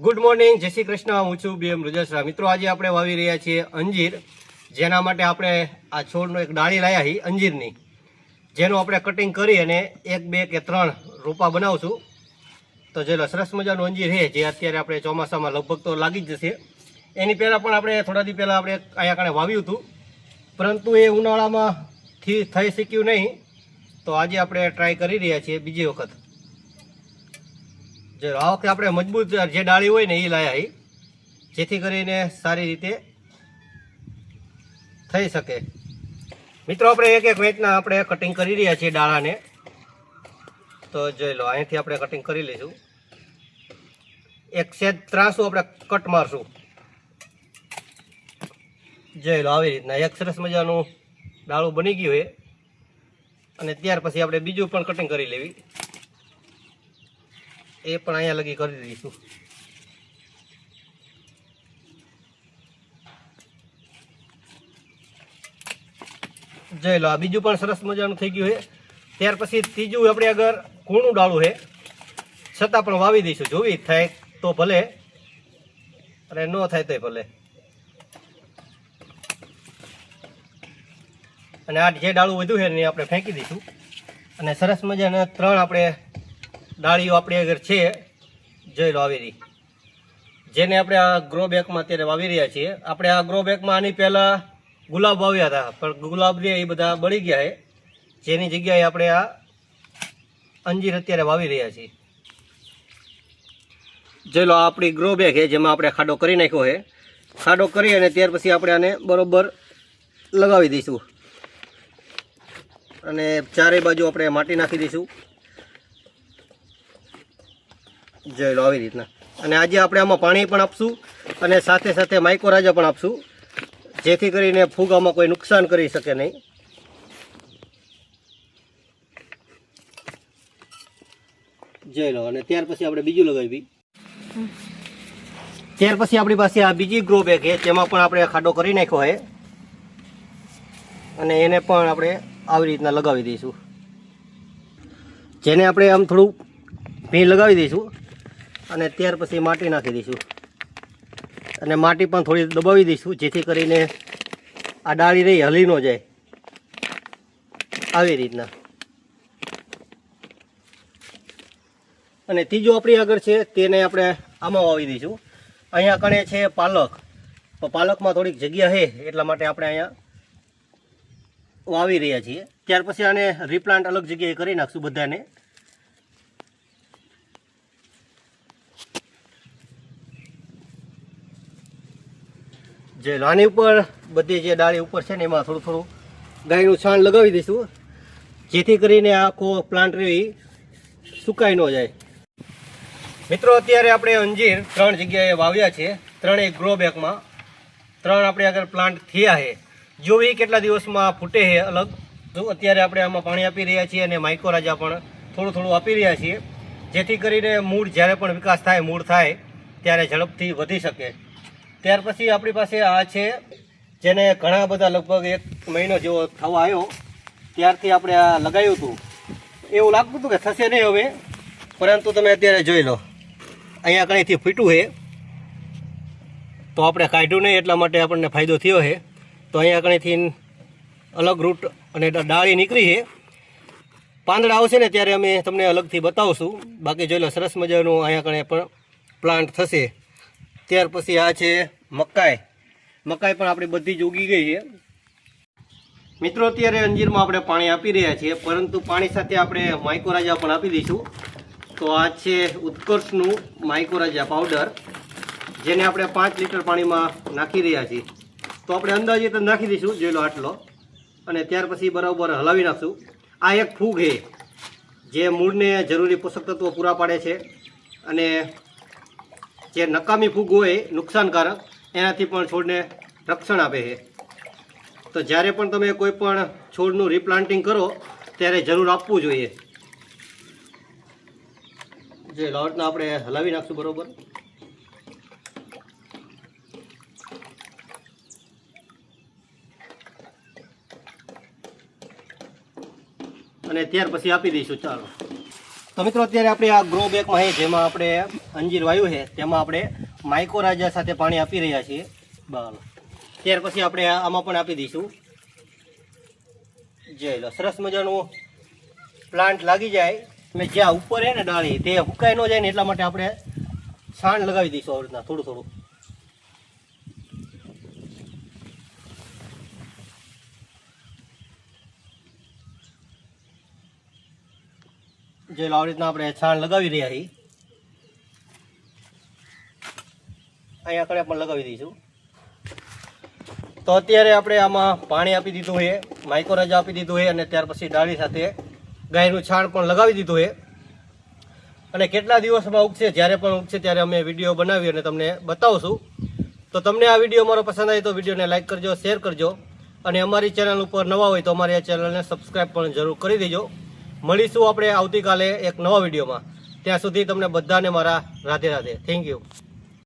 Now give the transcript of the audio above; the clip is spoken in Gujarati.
ગુડ મોર્નિંગ, જય શ્રી કૃષ્ણ. હું છું બીએમ રુજસરા. મિત્રો, આજે આપણે વાવી રહ્યા છીએ અંજીર, જેના માટે આપણે આ છોડનો એક ડાળી લાયા છીએ અંજીરની, જેનું આપણે કટિંગ કરી અને 1, 2 કે 3 રોપા બનાવશું. તો જે સરસ મજાનું અંજીર છે, જે અત્યારે આપણે ચોમાસામાં લગભગ તો લાગી જ જશે. એની પહેલાં પણ આપણે થોડા દી પહેલાં આપણે અહીંયા કારણે વાવ્યું હતું, પરંતુ એ ઉનાળામાં થઈ શક્યું નહીં. તો આજે આપણે ટ્રાય કરી રહ્યા છીએ બીજી વખત. જે આ વખતે આપણે મજબૂત જે ડાળી હોય ને એ લાયા, જેથી કરીને સારી રીતે થઈ શકે. મિત્રો, આપણે એક વેચના આપણે કટિંગ કરી રહ્યા છીએ ડાળાને. તો જોઈ લો, અહીંથી આપણે કટિંગ કરી લઈશું. એક સેજ ત્રાસું આપણે કટ મારશું. જોઈ લો, આવી રીતના એક સરસ મજાનું ડાળું બની ગયું છે. અને ત્યાર પછી આપણે બીજું પણ કટિંગ કરી લેવી. એ પણ અહીંયા લગી કરી દઈશું. જોઈ લો, આ બીજું પણ સરસ મજાનું થઈ ગયું છે. ત્યાર પછી ત્રીજું આપણે આગળ કૂણું ડાળું છે, છતાં પણ વાવી દઈશું. જોવી થાય તો ભલે, અને ન થાય તો ભલે. અને આ જે ડાળું વધ્યું છે ને આપણે ફેંકી દઈશું. અને સરસ મજાના 3 આપણે ડાળીઓ આપણી આગળ છે. જોઈ લો, આવી રહી, જેને આપણે આ ગ્રો બેગમાં અત્યારે વાવી રહ્યા છીએ. આપણે આ ગ્રો બેગમાં આની પહેલાં ગુલાબ વાવ્યા હતા, પણ ગુલાબ જે એ બધા બળી ગયા છે, જેની જગ્યાએ આપણે આ અંજીર અત્યારે વાવી રહ્યા છીએ. જોઈ લો, આપણી ગ્રો બેગ છે, જેમાં આપણે ખાડો કરી નાખ્યો છે. ખાડો કરી અને ત્યાર પછી આપણે આને બરોબર લગાવી દઈશું. અને ચારે બાજુ આપણે માટી નાખી દઈશું. જોઈ લો, આવી રીતના. અને આજે આપણે આમાં પાણી પણ આપશું, અને સાથે સાથે માઇકોરાજા પણ આપશું, જેથી કરીને ફૂગામાં કોઈ નુકસાન કરી શકે નહીં. જોઈ લો, અને ત્યાર પછી આપણે બીજું લગાવી. ત્યાર પછી આપણી પાસે આ બીજી ગ્રો બેગ છે, તેમાં પણ આપણે ખાડો કરી નાખ્યો છે. અને એને પણ આપણે આવી રીતના લગાવી દઈશું. જેને આપણે આમ થોડું ભીં લગાવી દઈશું. અને ત્યાર પછી માટી નાખી દઈશું. અને માટી પણ થોડી દબાવી દઈશું, જેથી કરીને આ ડાળી રહી હલી ન જાય. આવી રીતના. અને ત્રીજું આપણી આગળ છે, તેને આપણે આમાં વાવી દઈશું. અહીંયા કણે છે પાલક. તો પાલકમાં થોડીક જગ્યા છે, એટલા માટે આપણે અહીંયા વાવી રહ્યા છીએ. ત્યાર પછી આને રીપ્લાન્ટ અલગ જગ્યાએ કરી નાખશું બધાને. જે આની ઉપર બધી જે ડાળી ઉપર છે ને, એમાં થોડું થોડું ગાયનું છાણ લગાવી દઈશું, જેથી કરીને આખો પ્લાન્ટ રહી સુકાઈ ન જાય. મિત્રો, અત્યારે આપણે અંજીર 3 જગ્યાએ વાવ્યા છે, 3 ગ્રો બેગમાં. 3 આપણે આગળ પ્લાન્ટ થયા છે. જોવી કેટલા દિવસમાં ફૂટે છે અલગ. તો અત્યારે આપણે આમાં પાણી આપી રહ્યા છીએ, અને માઇકોરાજા પણ થોડું થોડું આપી રહ્યા છીએ, જેથી કરીને મૂળ જ્યારે પણ વિકાસ થાય, મૂળ થાય ત્યારે ઝડપથી વધી શકે. ત્યાર પછી આપણી પાસે આ છે, જેને ઘણા બધા લગભગ 1 મહિનો જેવો થવા આવ્યો, ત્યારથી આપણે આ લગાવ્યું હતું. એવું લાગતું હતું કે થશે નહીં હવે, પરંતુ તમે અત્યારે જોઈ લો, અહીંયા કંઈથી ફૂટ્યું છે. તો આપણે કાઢ્યું નહીં, એટલા માટે આપણને ફાયદો થયો છે. તો અહીંયા કંઈથી અલગ રૂટ અને ડાળી નીકળી છે. પાંદડા આવશે ને ત્યારે અમે તમને અલગથી બતાવશું. બાકી જોઈ લો, સરસ મજાનું અહીંયા કણે પણ પ્લાન્ટ થશે. ત્યાર પછી આ છે મકાઈ. મકાઈ પણ આપણી બધી જ ઉગી ગઈ છે. મિત્રો, અત્યારે અંજીરમાં આપણે પાણી આપી રહ્યા છીએ, પરંતુ પાણી સાથે આપણે માઇકોરાજા પણ આપી દઈશું. તો આ છે ઉત્કર્ષનું માઇકોરાજા પાવડર, જેને આપણે 5 લીટર પાણીમાં નાખી રહ્યા છીએ. તો આપણે અંદાજે તો નાખી દઈશું, જોઈ લો આટલો. અને ત્યાર પછી બરાબર હલાવી નાખશું. આ એક ફૂગ છે, જે મૂળને જરૂરી પોષક તત્વો પૂરા પાડે છે. અને જે નકામી ફૂગ હોય નુકસાનકારક, એનાથી પણ છોડને રક્ષણ આપે છે. તો જ્યારે પણ તમે કોઈ પણ છોડનું રિપ્લાન્ટિંગ કરો, ત્યારે જરૂર આપવું જોઈએ. જે લોટને આપણે હલાવી નાખશું બરાબર. અને ત્યાર પછી આપી દઈશું. ચાલો, તો મિત્રો અત્યારે આપણે આ ગ્રો બેગમાં છે જેમાં આપણે અંજીર વાયુ છે તેમાં આપણે માઇકોરાજા સાથે પાણી આપી રહ્યા છીએ બરાબર. ત્યાર પછી આપણે આમાં પણ આપી દઈશું. જય લો સરસ મજાનું પ્લાન્ટ લાગી જાય અને જ્યાં ઉપર છે ને ડાળી તે હુકાઈ ન જાય ને એટલા માટે આપણે છાણ લગાવી દઈશું આવી રીતના થોડું થોડું. જે આવી રીતના આપણે છાણ લગાવી રહ્યા છીએ. અહીંયા આગળ પણ લગાવી દઈશું. તો અત્યારે આપણે આમાં પાણી આપી દીધું છે, માઇકોરાજા આપી દીધું છે અને ત્યાર પછી ડાળી સાથે ગાયનું છાણ પણ લગાવી દીધું છે. અને કેટલા દિવસમાં ઉગશે જ્યારે પણ ઉગશે ત્યારે અમે વિડીયો બનાવી અને તમને બતાવશું. તો તમને આ વિડીયો મારો પસંદ આવે તો વિડીયોને લાઇક કરજો, શેર કરજો અને અમારી ચેનલ ઉપર નવા હોય તો અમારી આ ચેનલને સબસ્ક્રાઈબ પણ જરૂર કરી દેજો. મળીશું આપણે આવતીકાલે એક નવા વિડીયોમાં. ત્યાં સુધી તમને બધાને મારા રાધે રાધે. Thank you.